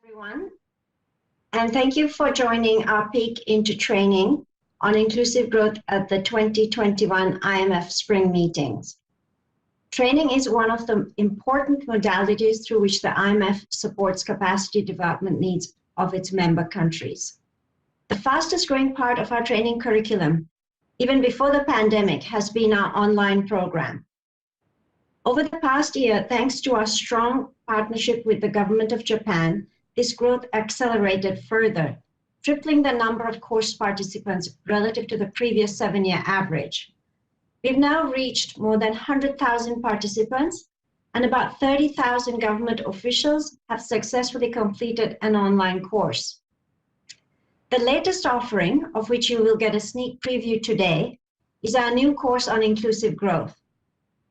everyone, and thank you for joining our peek into training on inclusive growth at the 2021 IMF Spring Meetings. Training is one of the important modalities through which the IMF supports capacity development needs of its member countries. The fastest growing part of our training curriculum, even before the pandemic, has been our online program. Over the past year, thanks to our strong partnership with the government of Japan, this growth accelerated further, tripling the number of course participants relative to the previous 7-year average. We've now reached more than 100,000 participants, and about 30,000 government officials have successfully completed an online course. The latest offering, of which you will get a sneak preview today, is our new course on inclusive growth.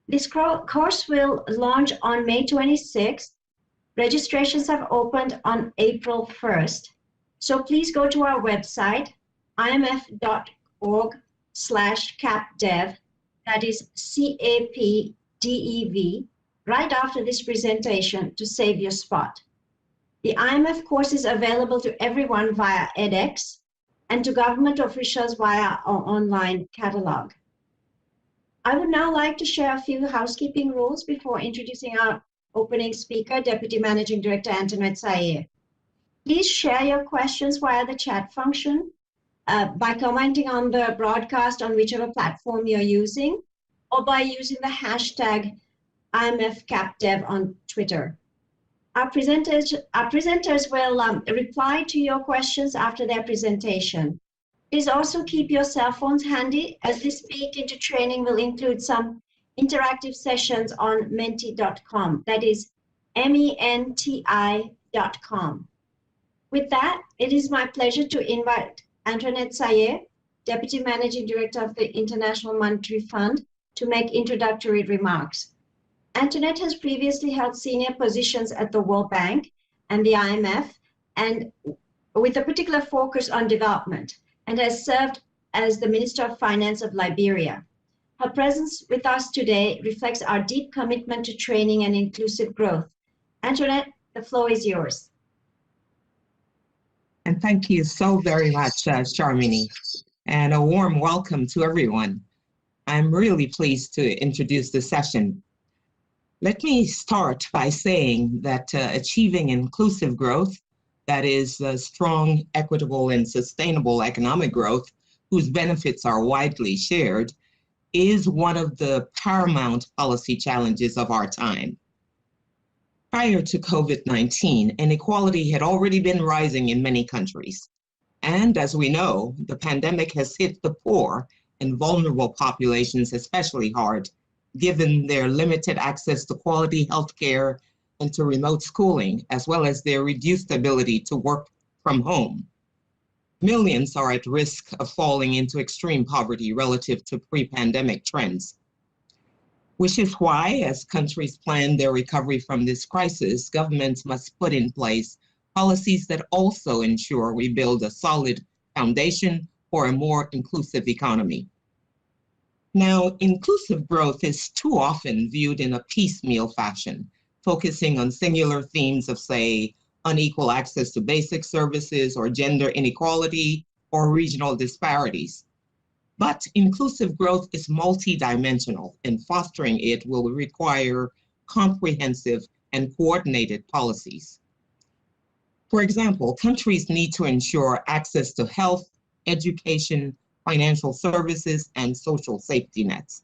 This course will launch on May 26th. Registrations have opened on April 1st. So please go to our website, imf.org/capdev, that is CAPDEV, right after this presentation to save your spot. The IMF course is available to everyone via edX and to government officials via our online catalog. I would now like to share a few housekeeping rules before introducing our opening speaker, Deputy Managing Director Antoinette Sayeh. Please share your questions via the chat function by commenting on the broadcast on whichever platform you're using, or by using the hashtag IMFCapDev on Twitter. Our presenters will reply to your questions after their presentation. Please also keep your cell phones handy, as this peek into training will include some interactive sessions on menti.com, that is MENTI.com. With that, it is my pleasure to invite Antoinette Sayeh, Deputy Managing Director of the International Monetary Fund, to make introductory remarks. Antoinette has previously held senior positions at the World Bank and the IMF, and with a particular focus on development, and has served as the Minister of Finance of Liberia. Her presence with us today reflects our deep commitment to training and inclusive growth. Antoinette, the floor is yours. And thank you so very much, Sharmini, and a warm welcome to everyone. I'm really pleased to introduce the session. Let me start by saying that achieving inclusive growth, that is strong, equitable, and sustainable economic growth, whose benefits are widely shared, is one of the paramount policy challenges of our time. Prior to COVID-19, inequality had already been rising in many countries. And as we know, the pandemic has hit the poor and vulnerable populations especially hard, given their limited access to quality health care and to remote schooling, as well as their reduced ability to work from home. Millions are at risk of falling into extreme poverty relative to pre-pandemic trends, which is why, as countries plan their recovery from this crisis, governments must put in place policies that also ensure we build a solid foundation for a more inclusive economy. Now, inclusive growth is too often viewed in a piecemeal fashion, focusing on singular themes of, say, unequal access to basic services or gender inequality or regional disparities. But inclusive growth is multidimensional, and fostering it will require comprehensive and coordinated policies. For example, countries need to ensure access to health, education, financial services, and social safety nets.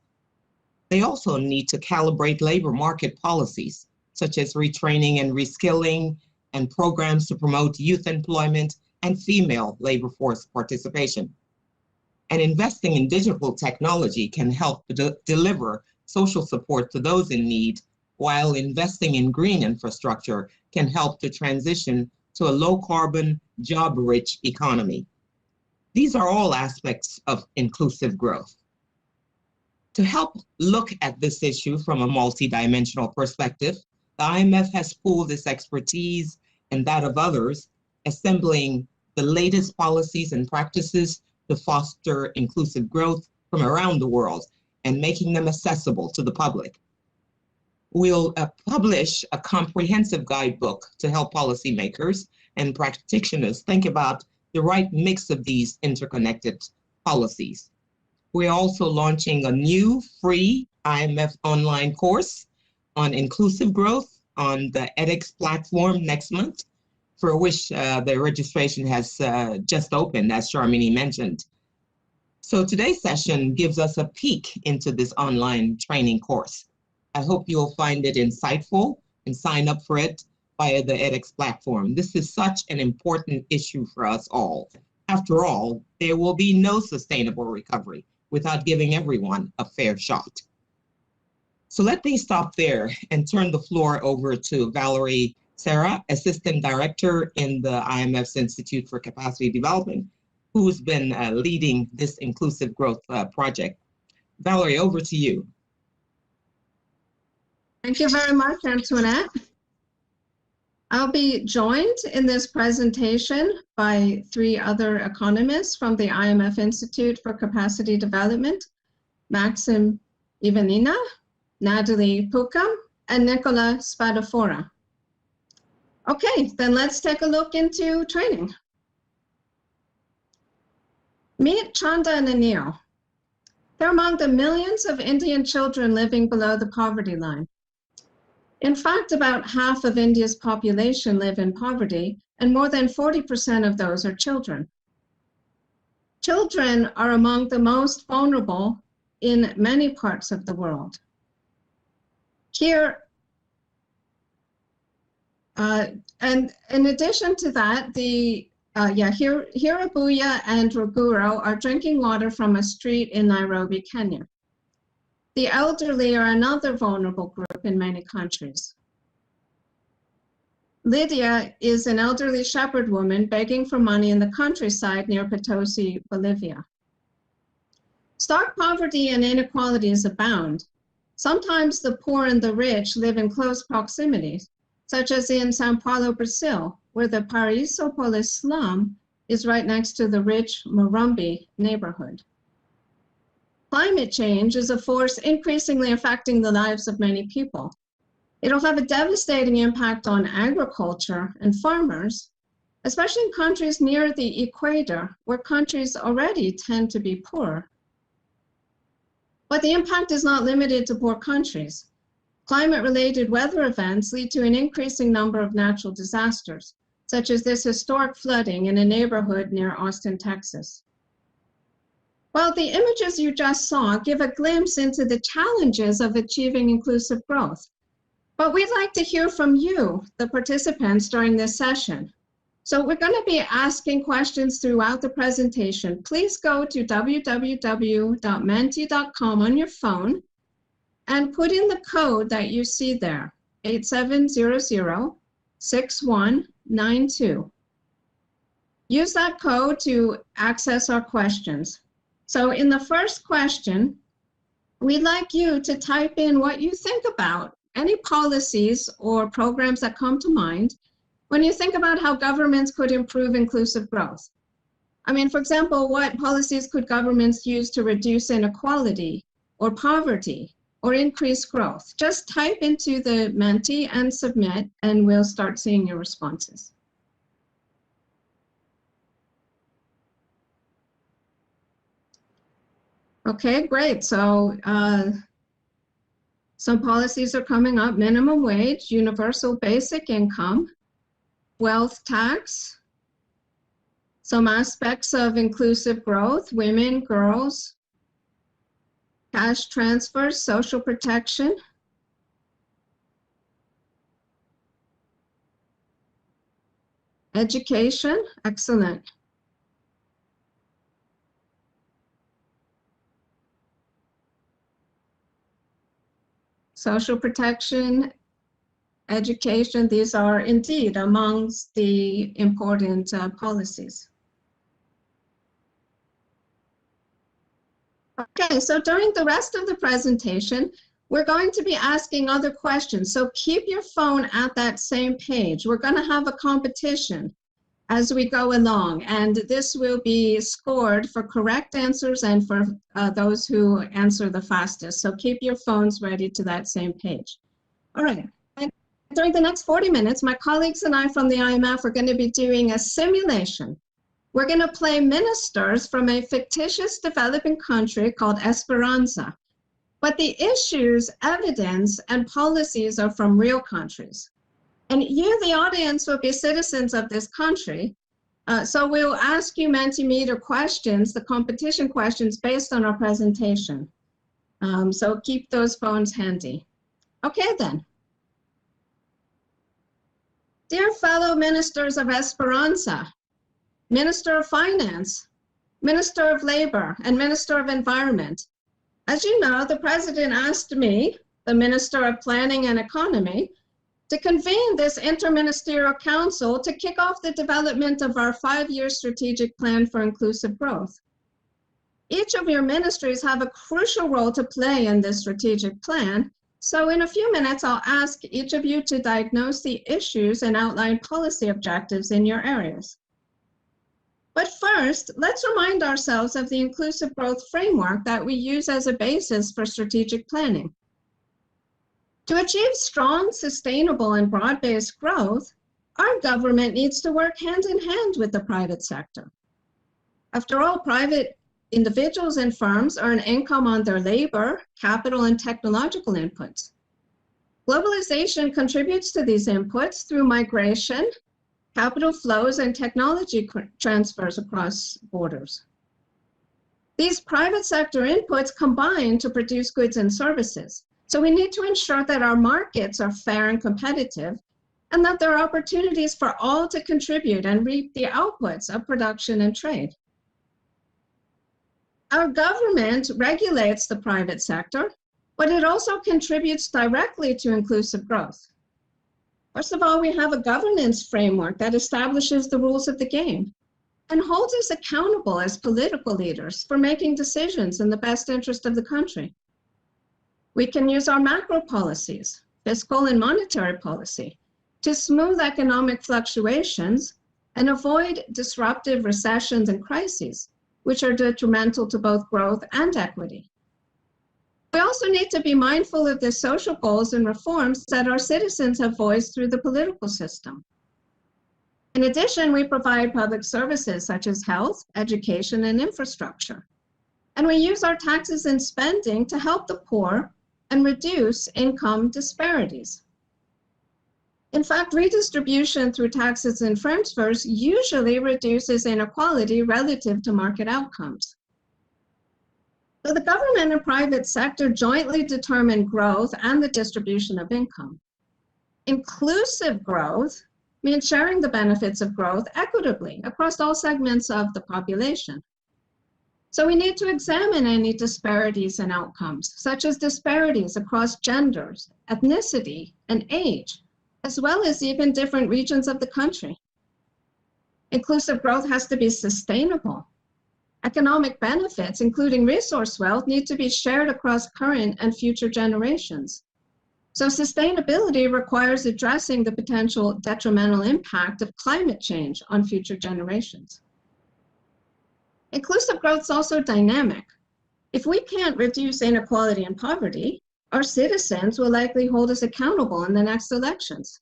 They also need to calibrate labor market policies, such as retraining and reskilling, and programs to promote youth employment and female labor force participation. And investing in digital technology can help deliver social support to those in need, while investing in green infrastructure can help to transition to a low-carbon, job-rich economy. These are all aspects of inclusive growth. To help look at this issue from a multidimensional perspective, the IMF has pooled its expertise and that of others, assembling the latest policies and practices to foster inclusive growth from around the world and making them accessible to the public. We'll publish a comprehensive guidebook to help policymakers and practitioners think about the right mix of these interconnected policies. We're also launching a new free IMF online course on inclusive growth on the edX platform next month, for which the registration has just opened, as Charmini mentioned. So today's session gives us a peek into this online training course. I hope you'll find it insightful and sign up for it via the edX platform. This is such an important issue for us all. After all, there will be no sustainable recovery without giving everyone a fair shot. So let me stop there and turn the floor over to Valerie Cerra, Assistant Director in the IMF's Institute for Capacity Development, who's been leading this inclusive growth project. Valerie, over to you. Thank you very much, Antoinette. I'll be joined in this presentation by 3 other economists from the IMF Institute for Capacity Development, Maxim Ivanina, Nathalie Pouokam, and Nicola Spadafora. Okay, then let's take a look into training. Meet Chanda and Anil. They're among the millions of Indian children living below the poverty line. In fact, about half of India's population live in poverty, and more than 40% of those are children. Children are among the most vulnerable in many parts of the world. Here, and in addition to that, Hirabuya and Ruguro are drinking water from a street in Nairobi, Kenya. The elderly are another vulnerable group in many countries. Lydia is an elderly shepherd woman begging for money in the countryside near Potosi, Bolivia. Stark poverty and inequalities abound. Sometimes the poor and the rich live in close proximity, such as in São Paulo, Brazil, where the Paraísopolis slum is right next to the rich Morumbi neighborhood. Climate change is a force increasingly affecting the lives of many people. It'll have a devastating impact on agriculture and farmers, especially in countries near the equator, where countries already tend to be poor. But the impact is not limited to poor countries. Climate-related weather events lead to an increasing number of natural disasters, such as this historic flooding in a neighborhood near Austin, Texas. Well, the images you just saw give a glimpse into the challenges of achieving inclusive growth. But we'd like to hear from you, the participants, during this session. So we're going to be asking questions throughout the presentation. Please go to www.menti.com on your phone and put in the code that you see there, 8700-6192. Use that code to access our questions. So in the first question, we'd like you to type in what you think about, any policies or programs that come to mind when you think about how governments could improve inclusive growth. I mean, for example, what policies could governments use to reduce inequality or poverty or increase growth? Just type into the Menti and submit, and we'll start seeing your responses. Okay, great. So some policies are coming up: minimum wage, universal basic income, wealth tax, some aspects of inclusive growth, women, girls, cash transfers, social protection, education, excellent. Social protection, education, these are indeed amongst the important policies. Okay, so during the rest of the presentation, we're going to be asking other questions. So keep your phone at that same page. We're going to have a competition as we go along, and this will be scored for correct answers and for those who answer the fastest. So keep your phones ready to that same page. All right. During the next 40 minutes, my colleagues and I from the IMF are going to be doing a simulation. We're going to play ministers from a fictitious developing country called Esperanza. But the issues, evidence, and policies are from real countries. And you, the audience, will be citizens of this country. So we'll ask you Mentimeter questions, the competition questions based on our presentation. So keep those phones handy. Okay then. Dear fellow ministers of Esperanza, Minister of Finance, Minister of Labor, and Minister of Environment, as you know, the President asked me, the Minister of Planning and Economy, to convene this interministerial council to kick off the development of our 5-year strategic plan for inclusive growth. Each of your ministries have a crucial role to play in this strategic plan. So in a few minutes, I'll ask each of you to diagnose the issues and outline policy objectives in your areas. But first, let's remind ourselves of the inclusive growth framework that we use as a basis for strategic planning. To achieve strong, sustainable, and broad-based growth, our government needs to work hand in hand with the private sector. After all, private individuals and firms earn income on their labor, capital, and technological inputs. Globalization contributes to these inputs through migration, capital flows, and technology transfers across borders. These private sector inputs combine to produce goods and services. So we need to ensure that our markets are fair and competitive, and that there are opportunities for all to contribute and reap the outputs of production and trade. Our government regulates the private sector, but it also contributes directly to inclusive growth. First of all, we have a governance framework that establishes the rules of the game and holds us accountable as political leaders for making decisions in the best interest of the country. We can use our macro policies, fiscal and monetary policy, to smooth economic fluctuations and avoid disruptive recessions and crises, which are detrimental to both growth and equity. We also need to be mindful of the social goals and reforms that our citizens have voiced through the political system. In addition, we provide public services such as health, education, and infrastructure. And we use our taxes and spending to help the poor and reduce income disparities. In fact, redistribution through taxes and transfers usually reduces inequality relative to market outcomes. So the government and private sector jointly determine growth and the distribution of income. Inclusive growth means sharing the benefits of growth equitably across all segments of the population. So we need to examine any disparities in outcomes, such as disparities across genders, ethnicity, and age, as well as even different regions of the country. Inclusive growth has to be sustainable. Economic benefits, including resource wealth, need to be shared across current and future generations. So sustainability requires addressing the potential detrimental impact of climate change on future generations. Inclusive growth is also dynamic. If we can't reduce inequality and poverty, our citizens will likely hold us accountable in the next elections.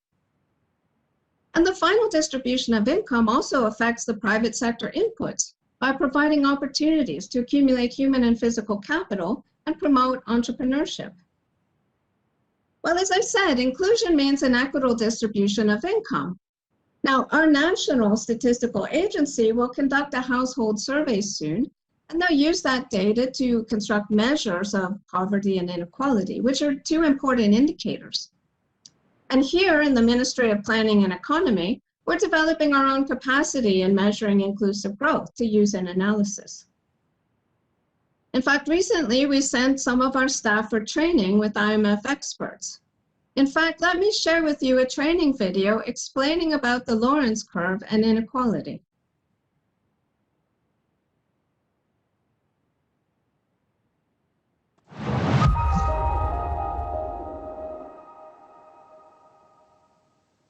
And the final distribution of income also affects the private sector inputs by providing opportunities to accumulate human and physical capital and promote entrepreneurship. Well, as I said, inclusion means an equitable distribution of income. Now, our National Statistical Agency will conduct a household survey soon, and they'll use that data to construct measures of poverty and inequality, which are two important indicators. And here in the Ministry of Planning and Economy, we're developing our own capacity in measuring inclusive growth to use in analysis. In fact, recently we sent some of our staff for training with IMF experts. In fact, let me share with you a training video explaining about the Lorenz curve and inequality.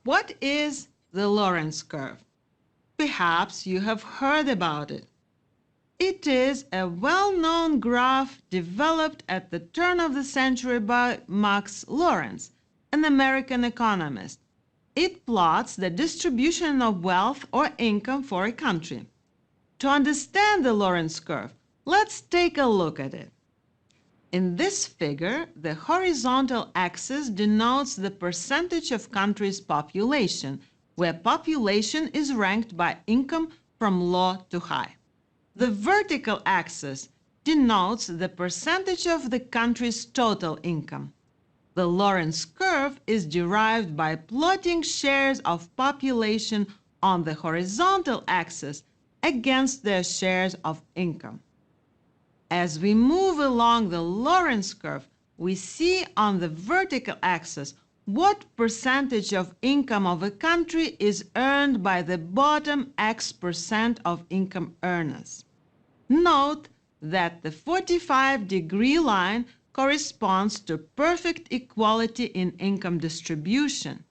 What is the Lorenz curve? Perhaps you have heard about it. It is a well-known graph developed at the turn of the century by Max Lorenz, an American economist. It plots the distribution of wealth or income for a country. To understand the Lorenz curve, let's take a look at it. In this figure, the horizontal axis denotes the percentage of country's population, where population is ranked by income from low to high. The vertical axis denotes the percentage of the country's total income. The Lorenz curve is derived by plotting shares of population on the horizontal axis against their shares of income. As we move along the Lorenz curve, we see on the vertical axis what percentage of income of a country is earned by the bottom X% of income earners. Note that the 45-degree line corresponds to perfect equality in income distribution.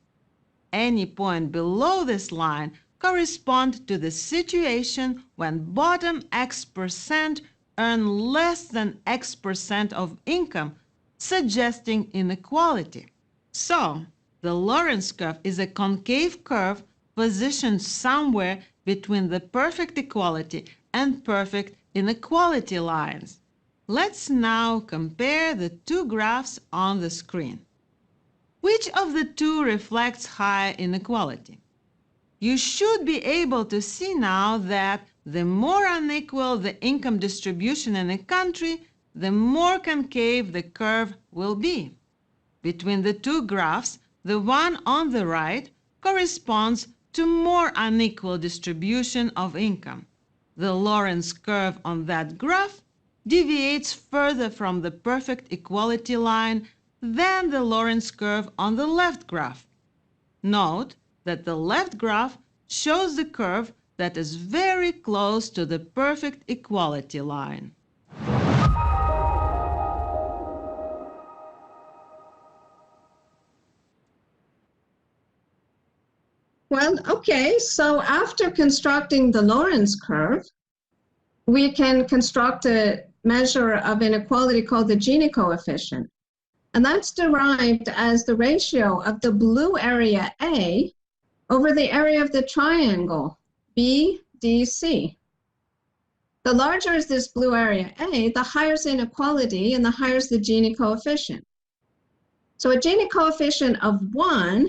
Any point below this line corresponds to the situation when bottom X% earn less than X% of income, suggesting inequality. So, the Lorenz curve is a concave curve positioned somewhere between the perfect equality and perfect inequality lines. Let's now compare the two graphs on the screen. Which of the two reflects high inequality? You should be able to see now that the more unequal the income distribution in a country, the more concave the curve will be. Between the two graphs, the one on the right corresponds to more unequal distribution of income. The Lorenz curve on that graph deviates further from the perfect equality line than the Lorenz curve on the left graph. Note that the left graph shows the curve that is very close to the perfect equality line. Well, okay, so after constructing the Lorenz curve, we can construct a measure of inequality called the Gini Coefficient. And that's derived as the ratio of the blue area A over the area of the triangle BDC. The larger is this blue area A, the higher is the inequality and the higher is the Gini coefficient. So a Gini coefficient of 1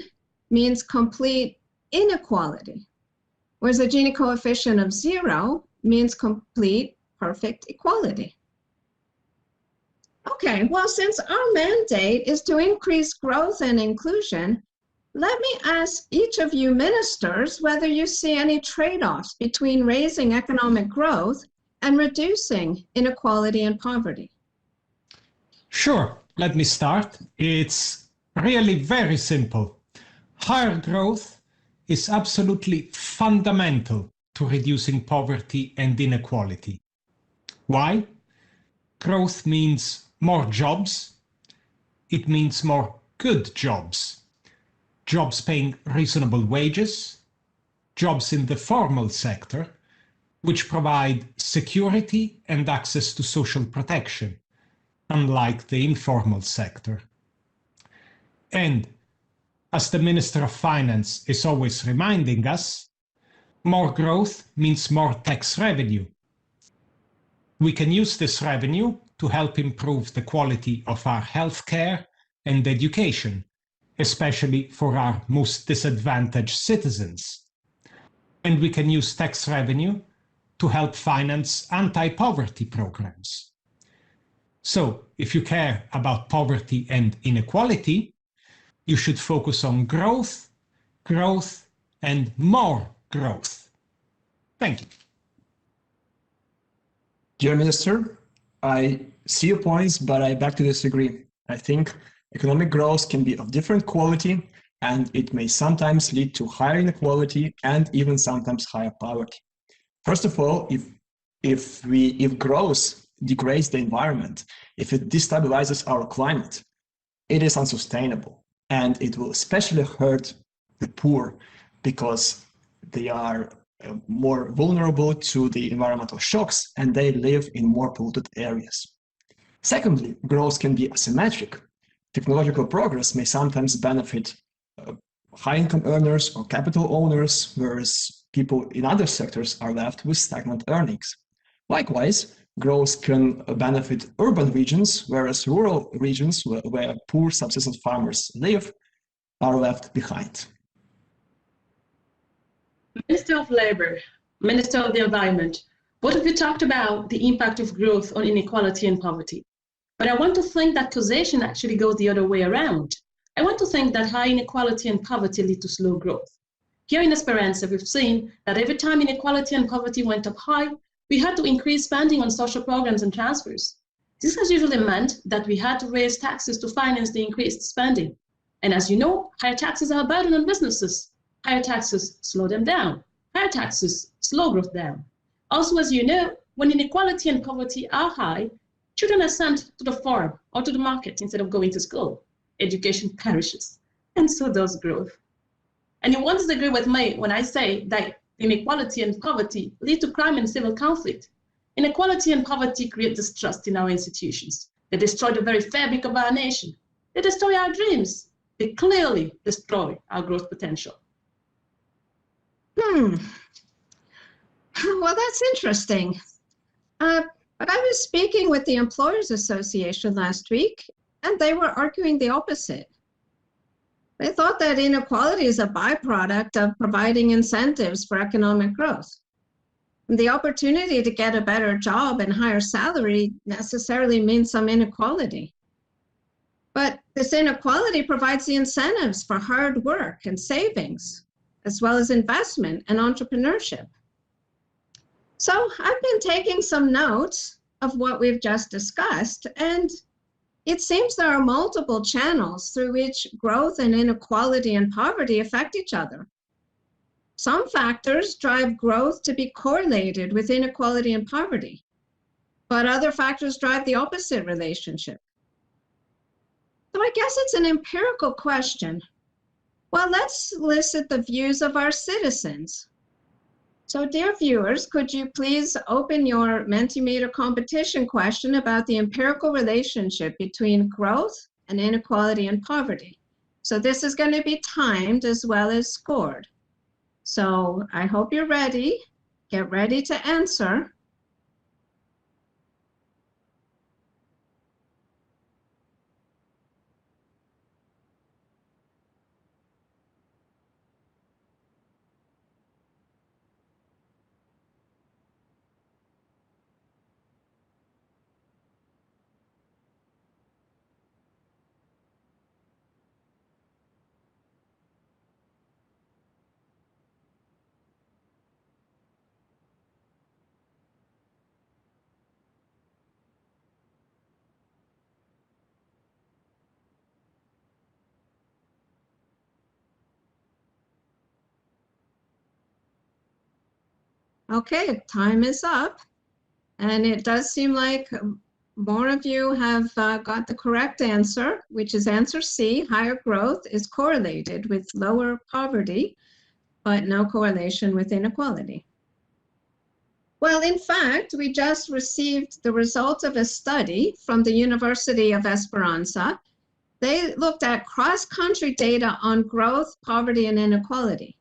means complete inequality, whereas a Gini coefficient of 0 means complete perfect equality. Okay, well, since our mandate is to increase growth and inclusion, let me ask each of you ministers whether you see any trade-offs between raising economic growth and reducing inequality and poverty. Sure, let me start. It's really very simple. Higher growth is absolutely fundamental to reducing poverty and inequality. Why? Growth means more jobs. It means more good jobs. Jobs paying reasonable wages. Jobs in the formal sector, which provide security and access to social protection, unlike the informal sector. And as the Minister of Finance is always reminding us, more growth means more tax revenue. We can use this revenue to help improve the quality of our healthcare and education, especially for our most disadvantaged citizens. And we can use tax revenue to help finance anti-poverty programs. So, if you care about poverty and inequality, you should focus on growth, growth, and more growth. Thank you. Dear Minister, I see your points, but I beg to disagree. I think economic growth can be of different quality, and it may sometimes lead to higher inequality and even sometimes higher poverty. First of all, if growth degrades the environment, if it destabilizes our climate, it is unsustainable, and it will especially hurt the poor because they are more vulnerable to the environmental shocks and they live in more polluted areas. Secondly, growth can be asymmetric. technological progress may sometimes benefit high-income earners or capital owners, whereas people in other sectors are left with stagnant earnings. Likewise, growth can benefit urban regions, whereas rural regions where poor subsistence farmers live are left behind. Minister of Labour, Minister of the Environment, both of you talked about the impact of growth on inequality and poverty. But I want to think that causation actually goes the other way around. I want to think that high inequality and poverty lead to slow growth. Here in Esperanza, we've seen that every time inequality and poverty went up high, we had to increase spending on social programs and transfers. This has usually meant that we had to raise taxes to finance the increased spending. And as you know, higher taxes are a burden on businesses. Higher taxes slow them down. Higher taxes slow growth down. Also, as you know, when inequality and poverty are high, children are sent to the farm or to the market instead of going to school. Education perishes, and so does growth. And you won't disagree with me when I say that inequality and poverty lead to crime and civil conflict. Inequality and poverty create distrust in our institutions. They destroy the very fabric of our nation. They destroy our dreams. They clearly destroy our growth potential. Well, that's interesting. But I was speaking with the Employers Association last week, and they were arguing the opposite. They thought that inequality is a byproduct of providing incentives for economic growth. And the opportunity to get a better job and higher salary necessarily means some inequality. But this inequality provides the incentives for hard work and savings, as well as investment and entrepreneurship. So I've been taking some notes of what we've just discussed, and it seems there are multiple channels through which growth and inequality and poverty affect each other. Some factors drive growth to be correlated with inequality and poverty, but other factors drive the opposite relationship. So I guess it's an empirical question. Well, let's elicit the views of our citizens. So dear viewers, could you please open your Mentimeter competition question about the empirical relationship between growth and inequality and poverty? So this is going to be timed as well as scored. So I hope you're ready. Get ready to answer. Okay, time is up, and it does seem like more of you have got the correct answer, which is answer C. Higher growth is correlated with lower poverty, but no correlation with inequality. Well, in fact, we just received the results of a study from the University of Esperanza. They looked at cross-country data on growth, poverty, and inequality.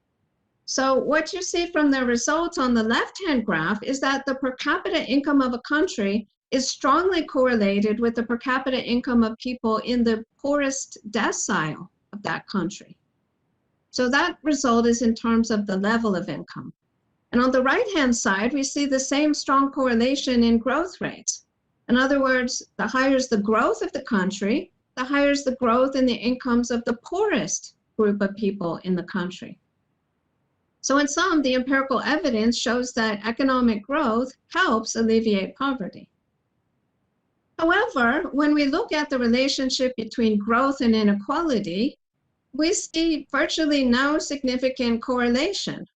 So what you see from the results on the left-hand graph is that the per capita income of a country is strongly correlated with the per capita income of people in the poorest decile of that country. So that result is in terms of the level of income. And on the right-hand side, we see the same strong correlation in growth rates. In other words, the higher is the growth of the country, the higher is the growth in the incomes of the poorest group of people in the country. So in sum, the empirical evidence shows that economic growth helps alleviate poverty. However, when we look at the relationship between growth and inequality, we see virtually no significant correlation.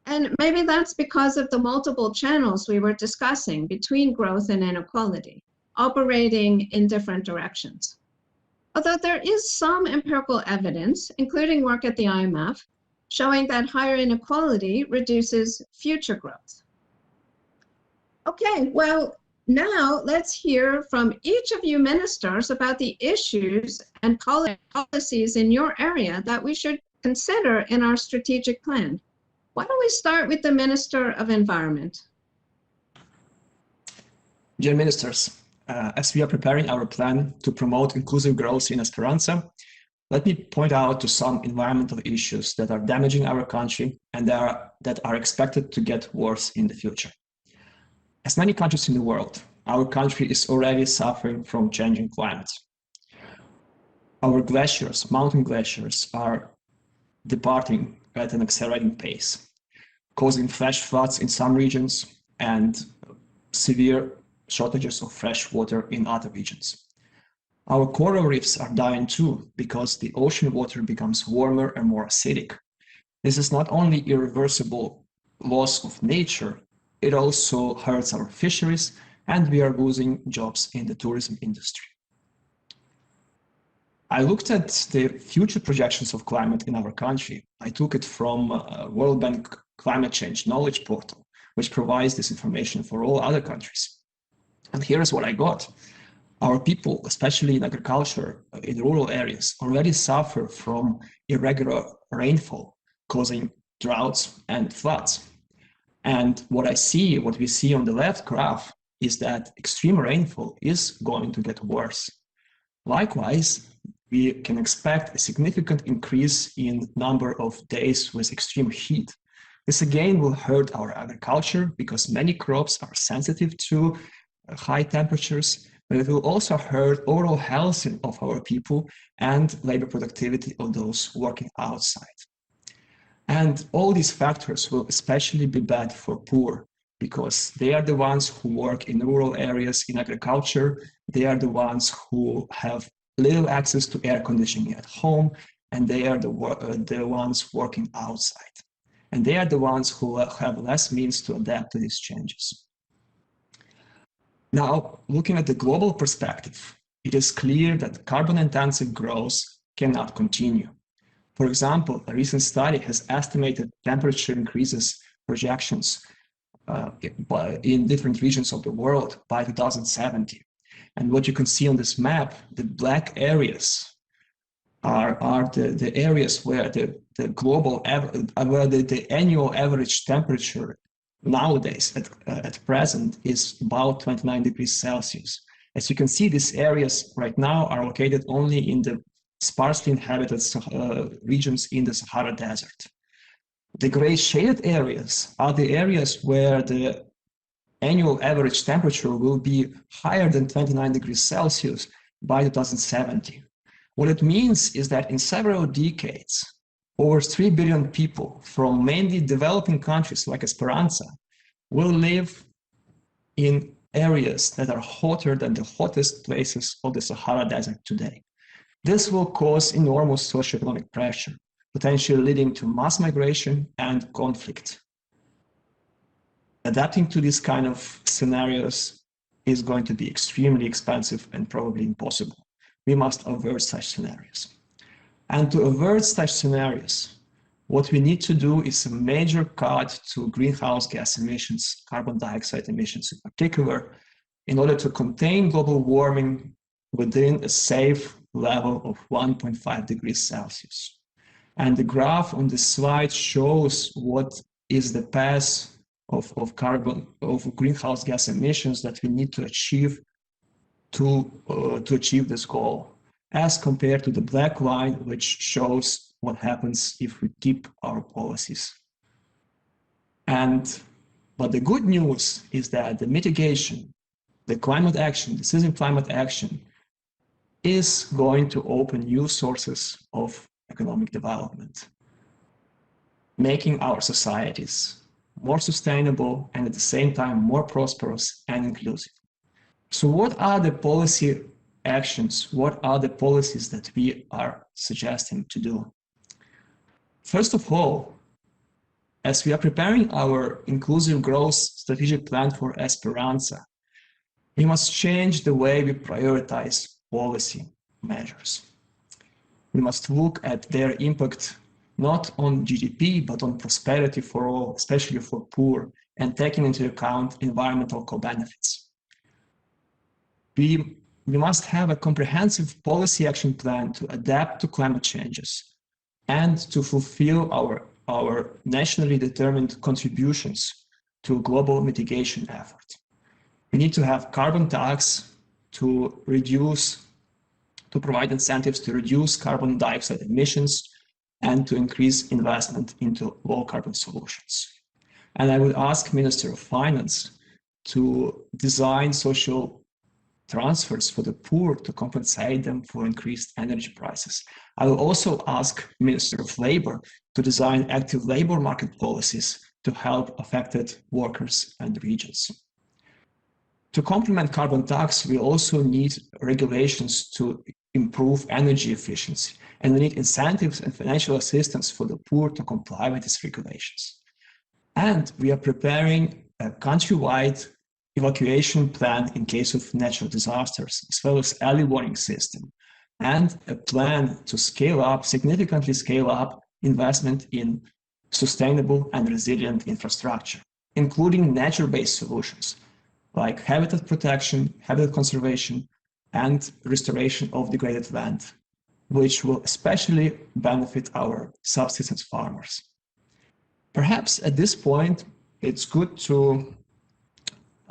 And maybe that's because of the multiple channels we were discussing between growth and inequality, operating in different directions. Although there is some empirical evidence, including work at the IMF, showing that higher inequality reduces future growth. Okay, well, Now, let's hear from each of you ministers about the issues and policies in your area that we should consider in our strategic plan. Why don't we start with the Minister of Environment? Dear ministers, as we are preparing our plan to promote inclusive growth in Esperanza, let me point out to some environmental issues that are damaging our country and that are expected to get worse in the future. As many countries in the world, our country is already suffering from changing climate. Our glaciers, mountain glaciers, are departing at an accelerating pace, causing flash floods in some regions and severe shortages of fresh water in other regions. Our coral reefs are dying too because the ocean water becomes warmer and more acidic. This is not only irreversible loss of nature, it also hurts our fisheries, and we are losing jobs in the tourism industry. I looked at the future projections of climate in our country. I took it from World Bank Climate Change Knowledge Portal, which provides this information for all other countries. And here's what I got. Our people, especially in agriculture, in rural areas, already suffer from irregular rainfall, causing droughts and floods. And what we see on the left graph is that extreme rainfall is going to get worse. Likewise, we can expect a significant increase in number of days with extreme heat. This again will hurt our agriculture because many crops are sensitive to high temperatures, but it will also hurt overall health of our people and labor productivity of those working outside. And all these factors will especially be bad for poor because they are the ones who work in rural areas in agriculture. They are the ones who have little access to air conditioning at home, and they are the ones working outside. And they are the ones who have less means to adapt to these changes. Now, looking at the global perspective, it is clear that carbon-intensive growth cannot continue. For example, a recent study has estimated temperature increases projections in different regions of the world by 2070. And what you can see on this map, the black areas are the areas where the annual average temperature nowadays at present is about 29 degrees Celsius. As you can see, these areas right now are located only in the sparsely inhabited regions in the Sahara Desert. The gray shaded areas are the areas where the annual average temperature will be higher than 29 degrees Celsius by 2070. What it means is that in several decades, over 3 billion people from mainly developing countries like Esperanza will live in areas that are hotter than the hottest places of the Sahara Desert today. This will cause enormous socioeconomic pressure, potentially leading to mass migration and conflict. Adapting to these kind of scenarios is going to be extremely expensive and probably impossible. We must avert such scenarios. And to avert such scenarios, what we need to do is a major cut to greenhouse gas emissions, carbon dioxide emissions in particular, in order to contain global warming within a safe level of 1.5 degrees Celsius. And the graph on this slide shows what is the path of greenhouse gas emissions that we need to achieve to achieve this goal, as compared to the black line, which shows what happens if we keep our policies. But the good news is that the mitigation, the climate action, decisive climate action, is going to open new sources of economic development, making our societies more sustainable and at the same time more prosperous and inclusive. So what are the policy actions? What are the policies that we are suggesting to do? First of all, as we are preparing our inclusive growth strategic plan for Esperanza, we must change the way we prioritize policy measures. We must look at their impact not on GDP, but on prosperity for all, especially for poor, and taking into account environmental co-benefits. we must have a comprehensive policy action plan to adapt to climate changes and to fulfill our nationally determined contributions to global mitigation effort. We need to have carbon tax to provide incentives to reduce carbon dioxide emissions and to increase investment into low carbon solutions. And I would ask Minister of Finance to design social transfers for the poor to compensate them for increased energy prices. I will also ask Minister of Labor to design active labor market policies to help affected workers and regions. To complement carbon tax, we also need regulations to improve energy efficiency, and we need incentives and financial assistance for the poor to comply with these regulations. And we are preparing a countrywide evacuation plan in case of natural disasters, as well as early warning system, and a plan to significantly scale up investment in sustainable and resilient infrastructure, including nature-based solutions like habitat protection, habitat conservation, and restoration of degraded land, which will especially benefit our subsistence farmers. Perhaps at this point, it's good to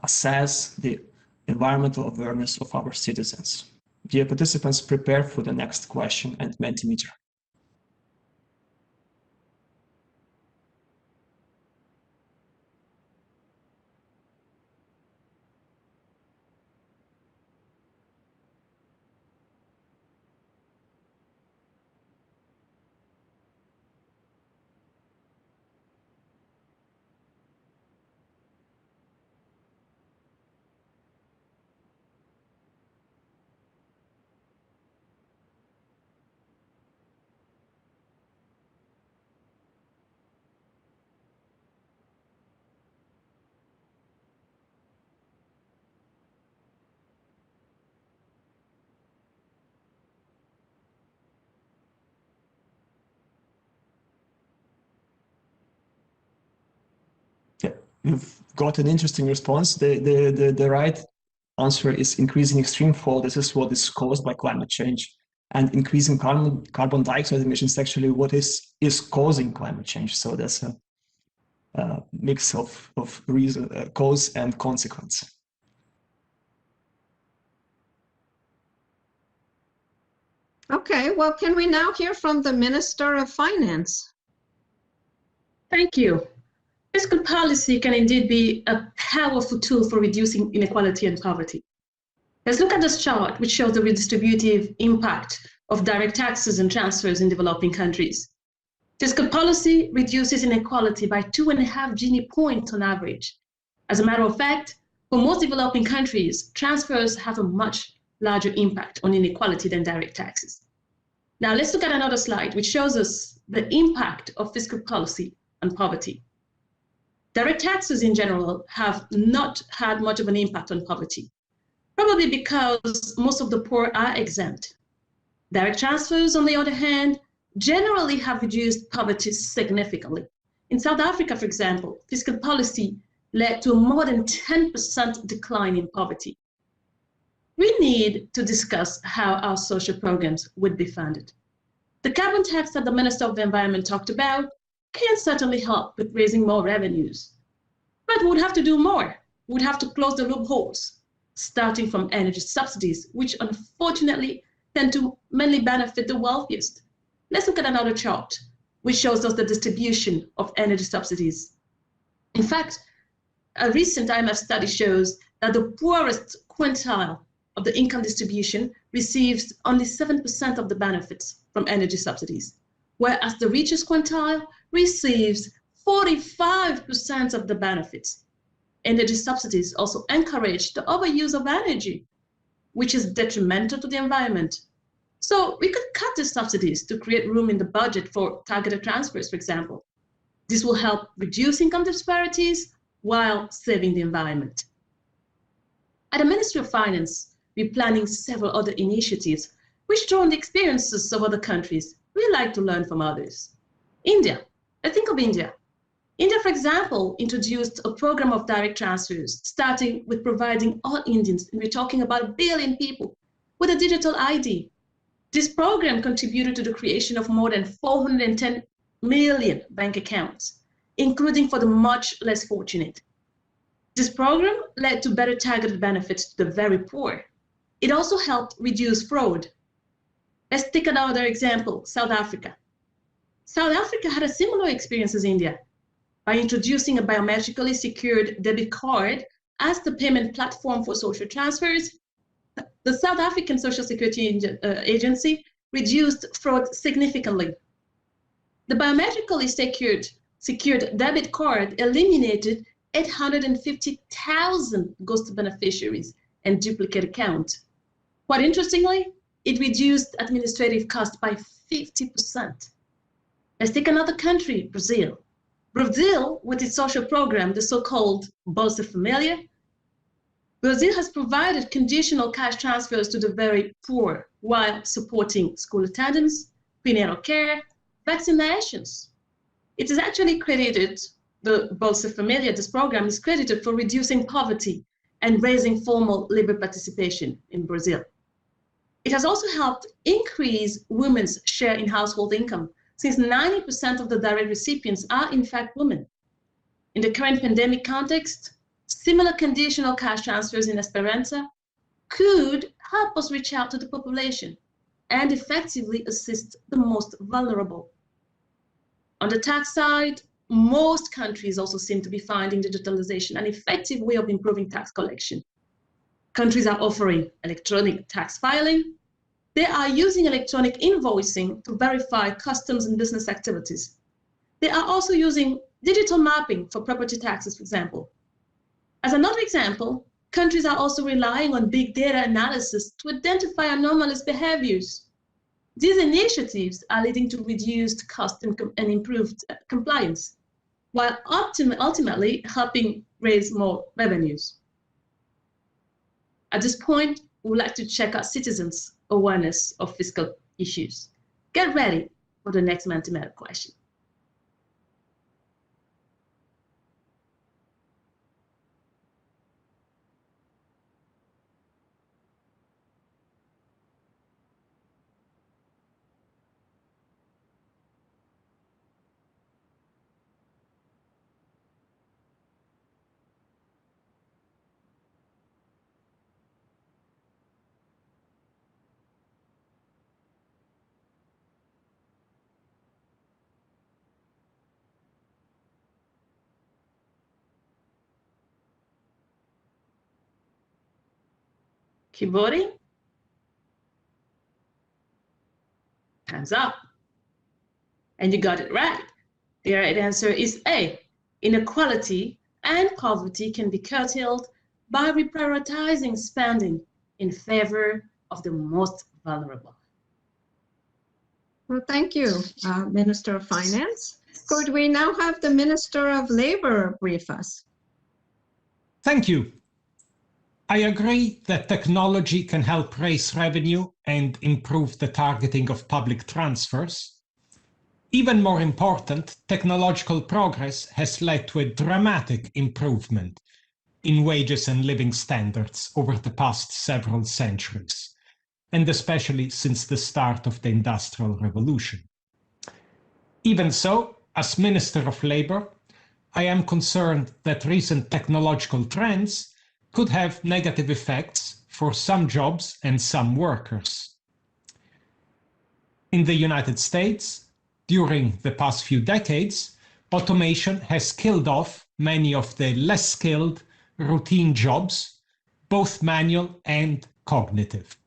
assess the environmental awareness of our citizens. Dear participants, prepare for the next question and Mentimeter. You've got an interesting response. The right answer is increasing extreme fall. This is what is caused by climate change, and increasing carbon dioxide emissions is actually what is causing climate change. So that's a mix of reason, cause and consequence. Okay, well, can we now hear from the Minister of Finance? Thank you. Fiscal policy can indeed be a powerful tool for reducing inequality and poverty. Let's look at this chart, which shows the redistributive impact of direct taxes and transfers in developing countries. Fiscal policy reduces inequality by 2.5 Gini points on average. As a matter of fact, for most developing countries, transfers have a much larger impact on inequality than direct taxes. Now let's look at another slide, which shows us the impact of fiscal policy on poverty. Direct taxes in general have not had much of an impact on poverty, probably because most of the poor are exempt. Direct transfers, on the other hand, generally have reduced poverty significantly. In South Africa, for example, fiscal policy led to a more than 10% decline in poverty. We need to discuss how our social programs would be funded. The carbon tax that the Minister of the Environment talked about can certainly help with raising more revenues. But we would have to do more. We would have to close the loopholes, starting from energy subsidies, which unfortunately tend to mainly benefit the wealthiest. Let's look at another chart, which shows us the distribution of energy subsidies. In fact, a recent IMF study shows that the poorest quintile of the income distribution receives only 7% of the benefits from energy subsidies, whereas the richest quintile receives 45% of the benefits. Energy subsidies also encourage the overuse of energy, which is detrimental to the environment. So we could cut the subsidies to create room in the budget for targeted transfers, for example. This will help reduce income disparities while saving the environment. At the Ministry of Finance, we're planning several other initiatives which draw on the experiences of other countries. We like to learn from others. India, I think of India. India, for example, introduced a program of direct transfers, starting with providing all Indians, and we're talking about 1 billion people, with a digital ID. This program contributed to the creation of more than 410 million bank accounts, including for the much less fortunate. This program led to better targeted benefits to the very poor. It also helped reduce fraud. Let's take another example, South Africa. South Africa had a similar experience as India by introducing a biometrically secured debit card as the payment platform for social transfers. The South African Social Security Agency reduced fraud significantly. The biometrically secured debit card eliminated 850,000 ghost beneficiaries and duplicate accounts. Quite interestingly, it reduced administrative costs by 50%. Let's take another country, Brazil. Brazil, with its social program, the so-called Bolsa Familia, Brazil has provided conditional cash transfers to the very poor while supporting school attendance, prenatal care, vaccinations. It is actually credited, the Bolsa Familia, this program is credited for reducing poverty and raising formal labor participation in Brazil. It has also helped increase women's share in household income, since 90% of the direct recipients are in fact women. In the current pandemic context, similar conditional cash transfers in Esperanza could help us reach out to the population and effectively assist the most vulnerable. On the tax side, most countries also seem to be finding digitalization an effective way of improving tax collection. Countries are offering electronic tax filing. They are using electronic invoicing to verify customs and business activities. They are also using digital mapping for property taxes, for example. As another example, countries are also relying on big data analysis to identify anomalous behaviors. These initiatives are leading to reduced cost and improved compliance, while ultimately helping raise more revenues. At this point, we would like to check our citizens' awareness of fiscal issues. Get ready for the next Mentimeter question. Keep voting. Time's up. And you got it right. The right answer is A. Inequality and poverty can be curtailed by reprioritizing spending in favor of the most vulnerable. Well, thank you, Minister of Finance. Could we now have the Minister of Labor brief us? Thank you. I agree that technology can help raise revenue and improve the targeting of public transfers. Even more important, technological progress has led to a dramatic improvement in wages and living standards over the past several centuries, and especially since the start of the Industrial Revolution. Even so, as Minister of Labour, I am concerned that recent technological trends could have negative effects for some jobs and some workers. In the United States, during the past few decades, automation has killed off many of the less skilled, routine jobs, both manual and cognitive.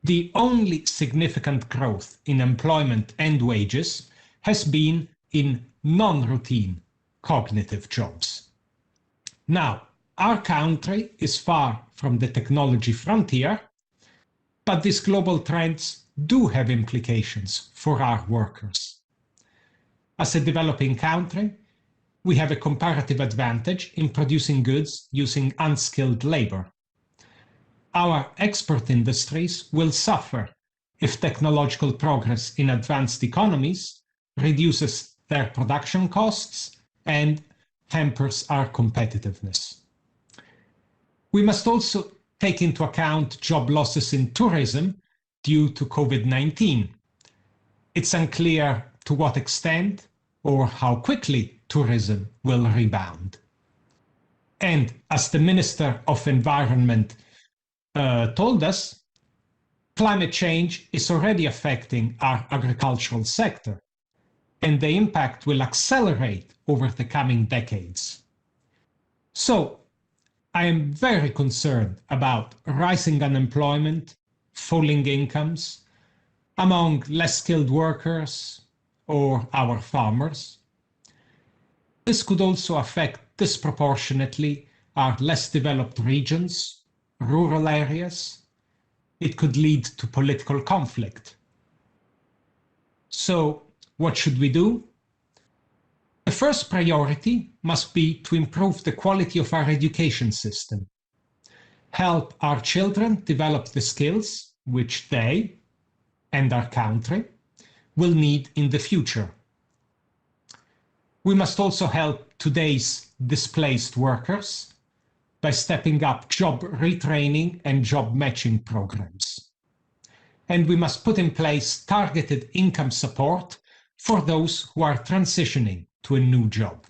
The only significant growth in employment and wages has been in non-routine cognitive jobs. Now, our country is far from the technology frontier, but these global trends do have implications for our workers. As a developing country, we have a comparative advantage in producing goods using unskilled labor. Our export industries will suffer if technological progress in advanced economies reduces their production costs and hampers our competitiveness. We must also take into account job losses in tourism due to COVID-19. It's unclear to what extent or how quickly tourism will rebound. And as the Minister of Environment told us, climate change is already affecting our agricultural sector, and the impact will accelerate over the coming decades. So, I am very concerned about rising unemployment, falling incomes among less skilled workers or our farmers. This could also affect disproportionately our less developed regions, rural areas. It could lead to political conflict. So, what should we do? The first priority must be to improve the quality of our education system, help our children develop the skills which they and our country will need in the future. We must also help today's displaced workers by stepping up job retraining and job matching programs. And we must put in place targeted income support for those who are transitioning to a new job.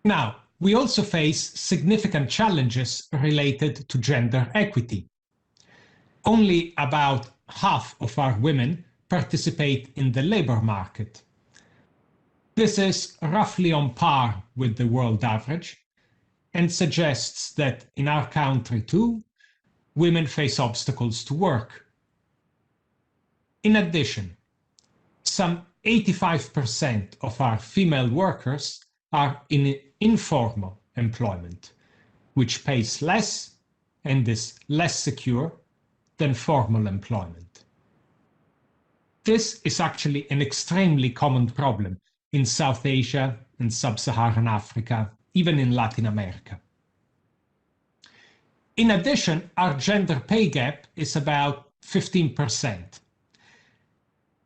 Now, we also face significant challenges related to gender equity. Only about half of our women participate in the labor market. This is roughly on par with the world average and suggests that in our country too, women face obstacles to work. In addition, some 85% of our female workers are in informal employment, which pays less and is less secure than formal employment. This is actually an extremely common problem in South Asia and Sub-Saharan Africa, even in Latin America. In addition, our gender pay gap is about 15%.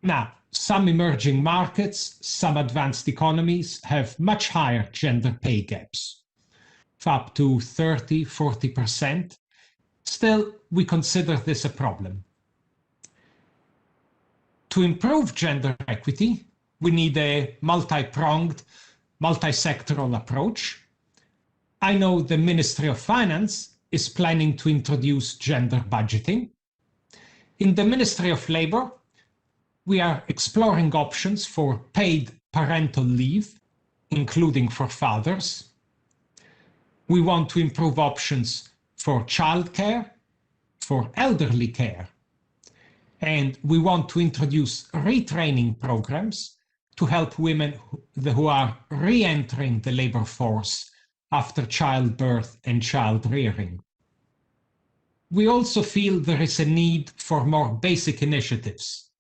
Now, some emerging markets, some advanced economies have much higher gender pay gaps, up to 30, 40%. Still, we consider this a problem. To improve gender equity, we need a multi-pronged, multi-sectoral approach. I know the Ministry of Finance is planning to introduce gender budgeting. In the Ministry of Labour, we are exploring options for paid parental leave, including for fathers. We want to improve options for childcare, for elderly care, and we want to introduce retraining programs to help women who are re-entering the labor force after childbirth and child rearing. We also feel there is a need for more basic initiatives.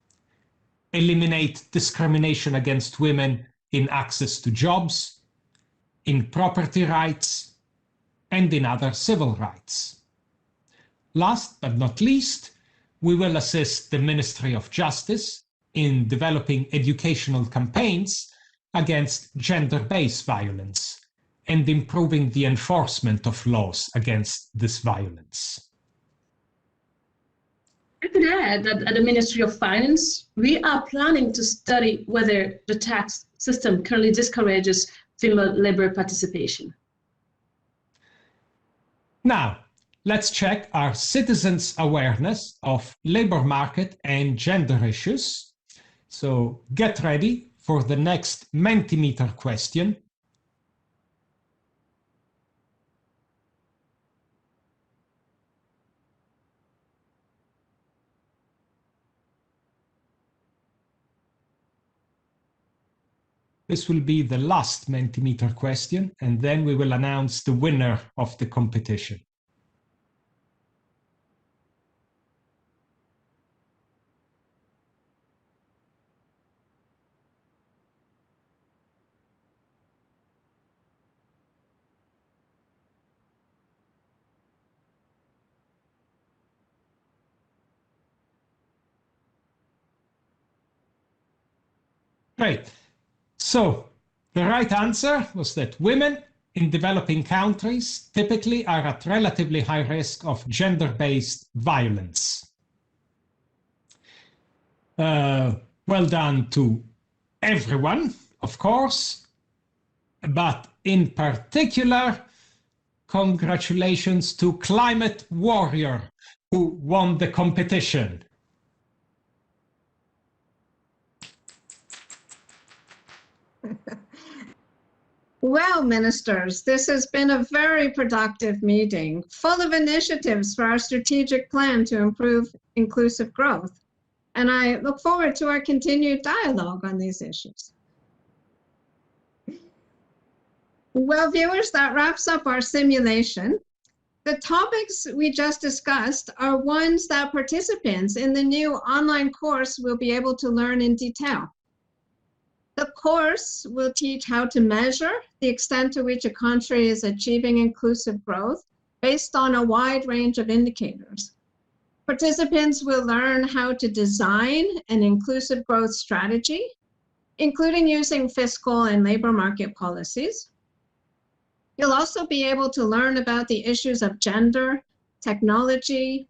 Eliminate discrimination against women in access to jobs, in property rights, and in other civil rights. Last but not least, we will assist the Ministry of Justice in developing educational campaigns against gender-based violence and improving the enforcement of laws against this violence. I could add that at the Ministry of Finance, we are planning to study whether the tax system currently discourages female labor participation. Now, let's check our citizens' awareness of labor market and gender issues. So get ready for the next Mentimeter question. This will be the last Mentimeter question, and then we will announce the winner of the competition. Great. So the right answer was that women in developing countries typically are at relatively high risk of gender-based violence. Well done to everyone, of course, but in particular, congratulations to Climate Warrior, who won the competition. Well, ministers, this has been a very productive meeting, full of initiatives for our strategic plan to improve inclusive growth. And I look forward to our continued dialogue on these issues. Well, viewers, that wraps up our simulation. The topics we just discussed are ones that participants in the new online course will be able to learn in detail. The course will teach how to measure the extent to which a country is achieving inclusive growth based on a wide range of indicators. Participants will learn how to design an inclusive growth strategy, including using fiscal and labor market policies. You'll also be able to learn about the issues of gender, technology,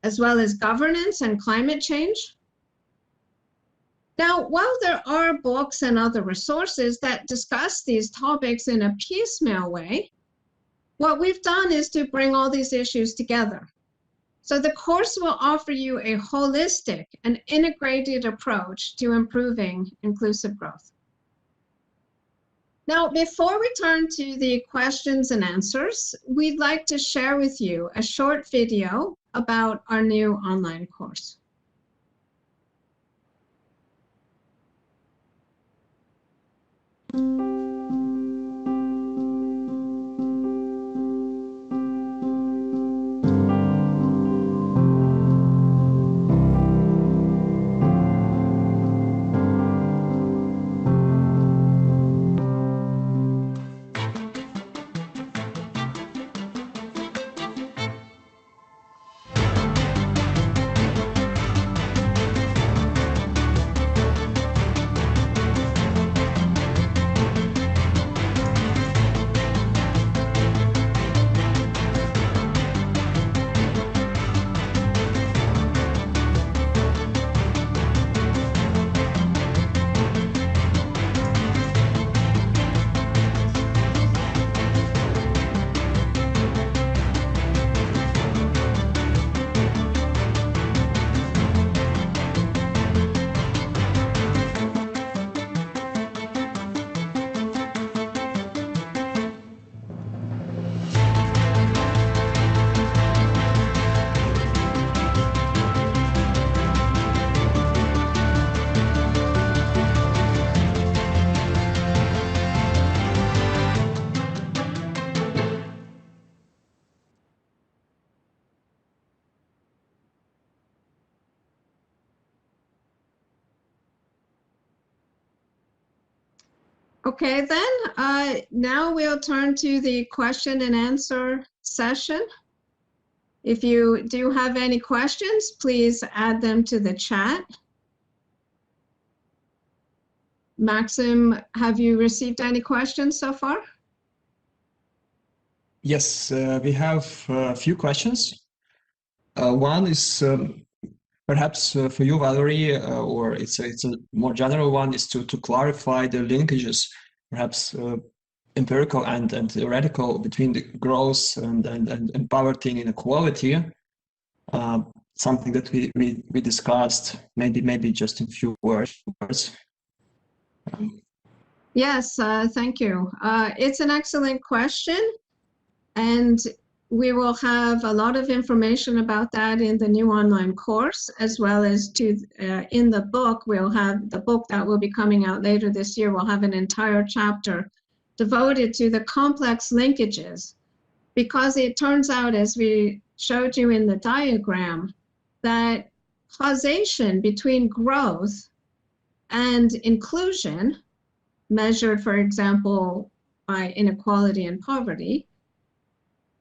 as well as governance and climate change. Now, while there are books and other resources that discuss these topics in a piecemeal way, what we've done is to bring all these issues together. So the course will offer you a holistic and integrated approach to improving inclusive growth. Now, before we turn to the questions and answers, we'd like to share with you a short video about our new online course. Okay, then, now we'll turn to the question and answer session. If you do have any questions, please add them to the chat. Maxim, have you received any questions so far? Yes, we have a few questions. One is perhaps for you, Valerie, or it's a more general one, is to clarify the linkages, perhaps empirical and theoretical, between the growth and poverty and inequality. Something that we discussed, maybe just in few words. Yes, thank you. It's an excellent question, and we will have a lot of information about that in the new online course, as well as in the book. We'll have the book that will be coming out later this year. We'll have an entire chapter devoted to the complex linkages, because it turns out, as we showed you in the diagram, that causation between growth and inclusion, measured, for example, by inequality and poverty,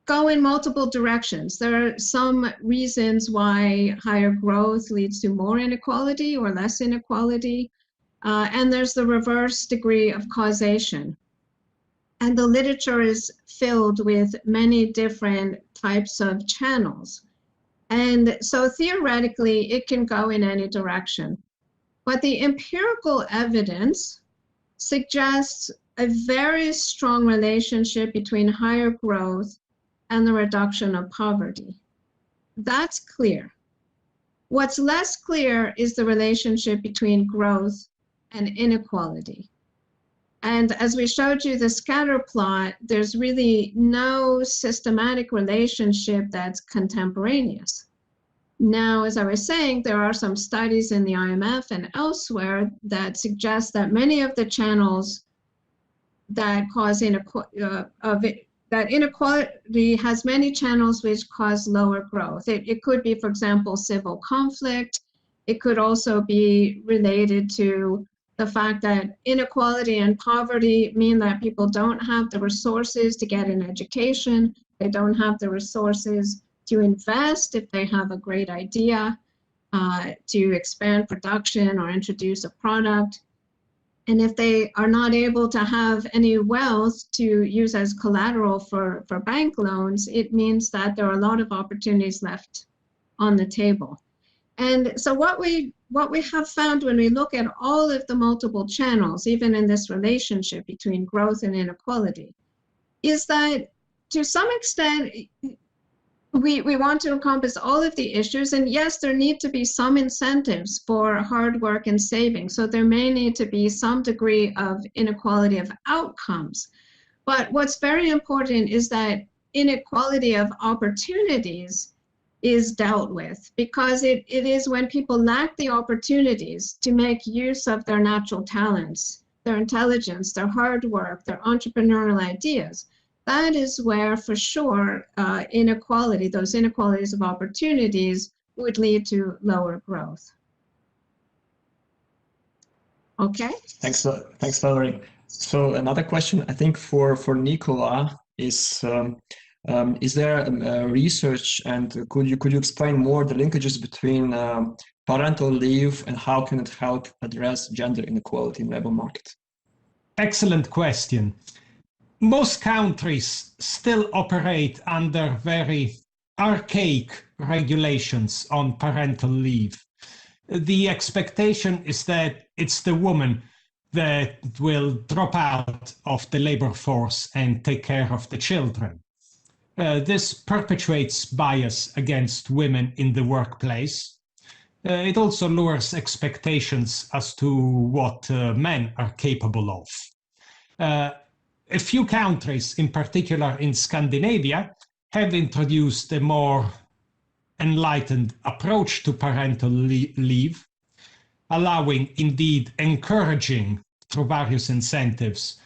go in multiple directions. There are some reasons why higher growth leads to more inequality or less inequality. and there's the reverse degree of causation. And the literature is filled with many different types of channels. And so theoretically, it can go in any direction. But the empirical evidence suggests a very strong relationship between higher growth and the reduction of poverty. That's clear. What's less clear is the relationship between growth and inequality. And as we showed you the scatter plot, there's really no systematic relationship that's contemporaneous. Now, as I was saying, there are some studies in the IMF and elsewhere that suggest that many of the channels that cause inequality has many channels which cause lower growth. It could be, for example, civil conflict. It could also be related to the fact that inequality and poverty mean that people don't have the resources to get an education. They don't have the resources to invest if they have a great idea, to expand production or introduce a product. And if they are not able to have any wealth to use as collateral for bank loans, it means that there are a lot of opportunities left on the table. And so what we have found when we look at all of the multiple channels, even in this relationship between growth and inequality, is that to some extent, we want to encompass all of the issues. And yes, there need to be some incentives for hard work and saving. So there may need to be some degree of inequality of outcomes. But what's very important is that inequality of opportunities is dealt with, because it is when people lack the opportunities to make use of their natural talents, their intelligence, their hard work, their entrepreneurial ideas. That is where, for sure, inequality, those inequalities of opportunities would lead to lower growth. Okay? Thanks, Valerie. So another question, I think, for Nicola is there research, and could you explain more the linkages between parental leave and how can it help address gender inequality in the labor market? Excellent question. Most countries still operate under very archaic regulations on parental leave. The expectation is that it's the woman that will drop out of the labor force and take care of the children. This perpetuates bias against women in the workplace. It also lowers expectations as to what men are capable of. A few countries, in particular in Scandinavia, have introduced a more enlightened approach to parental leave, allowing, indeed encouraging, through various incentives,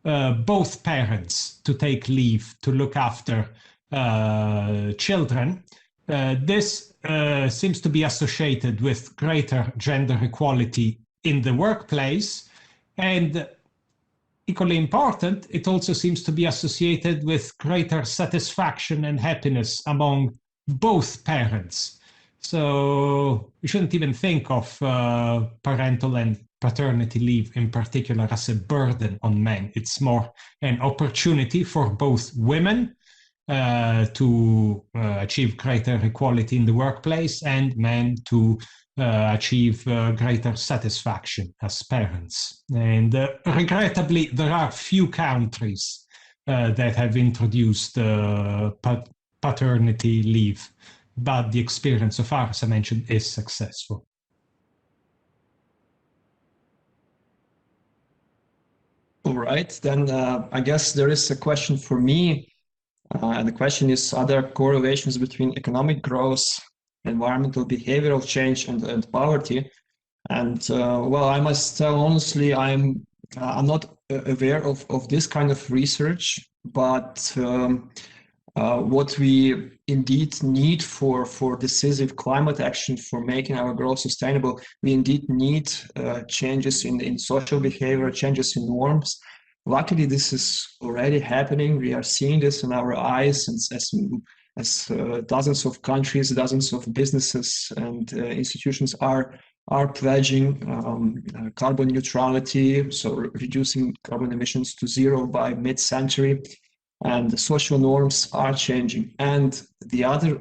both parents to take leave to look after children. This seems to be associated with greater gender equality in the workplace, and equally important, it also seems to be associated with greater satisfaction and happiness among both parents. So we shouldn't even think of parental and paternity leave in particular as a burden on men. It's more an opportunity for both women to achieve greater equality in the workplace and men to achieve greater satisfaction as parents. And regrettably, there are few countries that have introduced paternity leave, but the experience so far, as I mentioned, is successful. All right, then I guess there is a question for me. And the question is, are there correlations between economic growth, environmental behavioral change, and poverty? And well, I must tell honestly, I'm not aware of this kind of research, but what we indeed need for decisive climate action, for making our growth sustainable, we indeed need changes in social behavior, changes in norms. Luckily, this is already happening. We are seeing this in our eyes as dozens of countries, dozens of businesses and institutions are are pledging carbon neutrality, so reducing carbon emissions to zero by mid-century, and the social norms are changing. And the other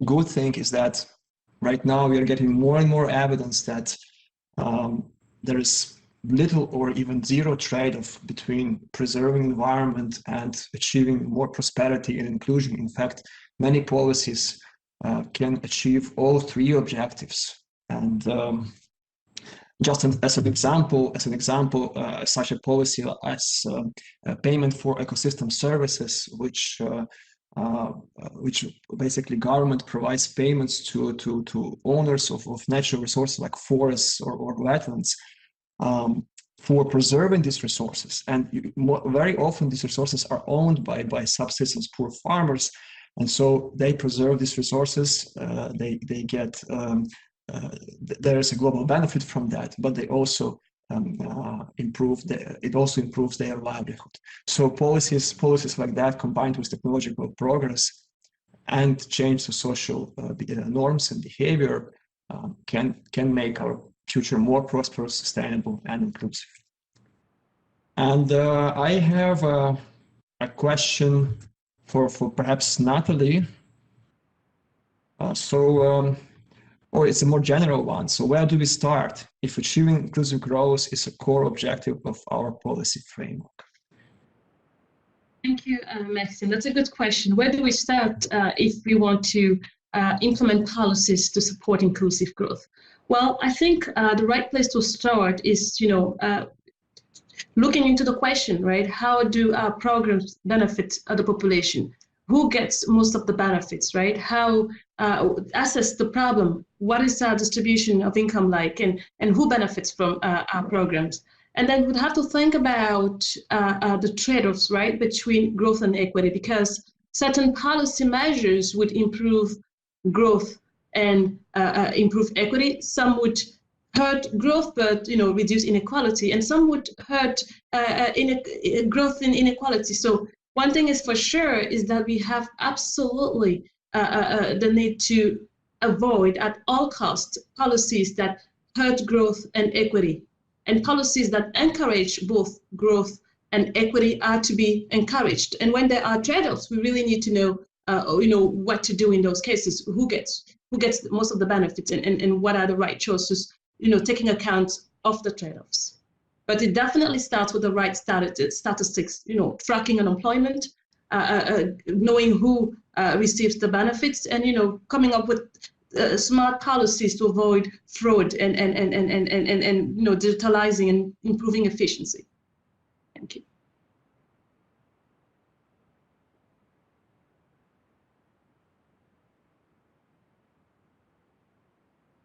good thing is that right now we are getting more and more evidence that there is little or even zero trade-off between preserving the environment and achieving more prosperity and inclusion. In fact, many policies can achieve all three objectives. And just as an example, such a policy as payment for ecosystem services, which basically government provides payments to owners of natural resources like forests or wetlands for preserving these resources. And very often these resources are owned by subsistence poor farmers, and so they preserve these resources. They get there is a global benefit from that, but they also it also improves their livelihood. So policies like that, combined with technological progress and change the social norms and behavior, can make our future more prosperous, sustainable, and inclusive. And I have a question for perhaps Nathalie. Or it's a more general one. So where do we start if achieving inclusive growth is a core objective of our policy framework? Thank you, Maxim. That's a good question. Where do we start if we want to implement policies to support inclusive growth? Well, I think the right place to start is, looking into the question, right? How do our programs benefit the population? Who gets most of the benefits, right? How assess the problem? What is our distribution of income like, and who benefits from our programs? And then we'd have to think about the trade-offs, right, between growth and equity, because certain policy measures would improve growth and improve equity. Some would hurt growth, but reduce inequality, and some would hurt growth and inequality. So one thing is for sure is that we have absolutely the need to avoid at all costs policies that hurt growth and equity, and policies that encourage both growth and equity are to be encouraged. And when there are trade-offs, we really need to know, what to do in those cases. Who gets most of the benefits, and what are the right choices, taking account of the trade-offs. But it definitely starts with the right statistics, tracking unemployment, knowing who receives the benefits, and coming up with smart policies to avoid fraud and digitalizing and improving efficiency. Thank you.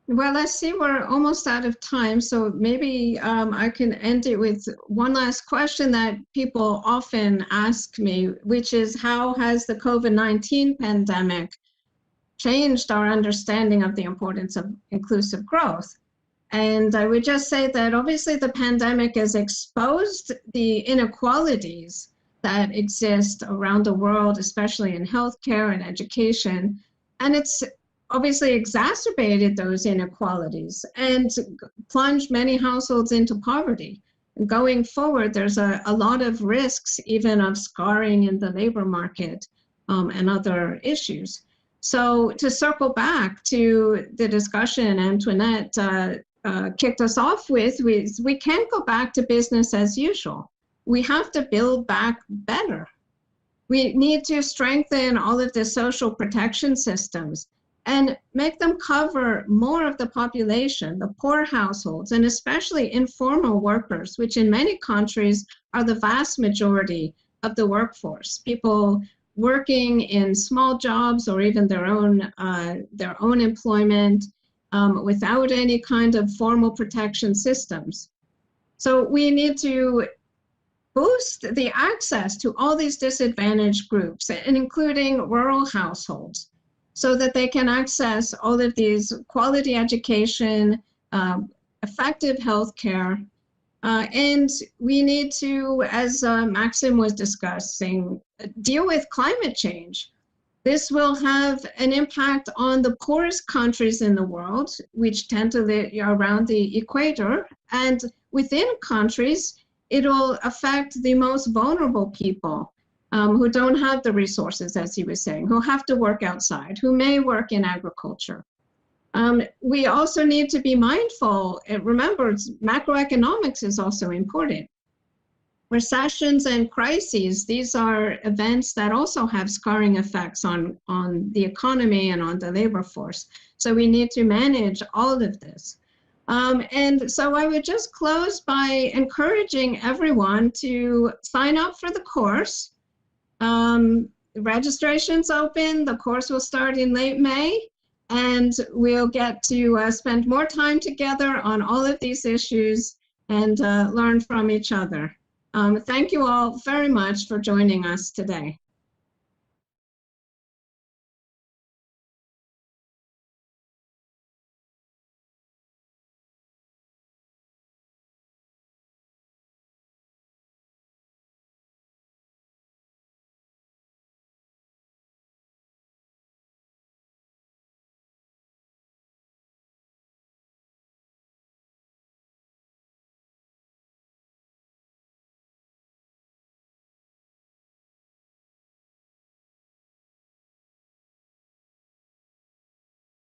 Well, I see we're almost out of time, so maybe I can end it with one last question that people often ask me, which is, how has the COVID-19 pandemic changed our understanding of the importance of inclusive growth? And I would just say that obviously the pandemic has exposed the inequalities that exist around the world, especially in healthcare and education, and it's obviously exacerbated those inequalities and plunged many households into poverty. And going forward, there's a lot of risks, even of scarring in the labor market and other issues. So to circle back to the discussion Antoinette kicked us off with, we can't go back to business as usual. We have to build back better. We need to strengthen all of the social protection systems and make them cover more of the population, the poor households, and especially informal workers, which in many countries are the vast majority of the workforce. People working in small jobs or even their own employment without any kind of formal protection systems. So we need to boost the access to all these disadvantaged groups, and including rural households, so that they can access all of these quality education, effective healthcare, and we need to, as Maxim was discussing, deal with climate change. This will have an impact on the poorest countries in the world, which tend to live around the equator. And within countries, it'll affect the most vulnerable people who don't have the resources, as he was saying, who have to work outside, who may work in agriculture. We also need to be mindful, and remember, macroeconomics is also important. Recessions and crises, these are events that also have scarring effects on the economy and on the labor force. So we need to manage all of this. And so I would just close by encouraging everyone to sign up for the course. Registration's open, the course will start in late May, and we'll get to spend more time together on all of these issues and learn from each other. Thank you all very much for joining us today.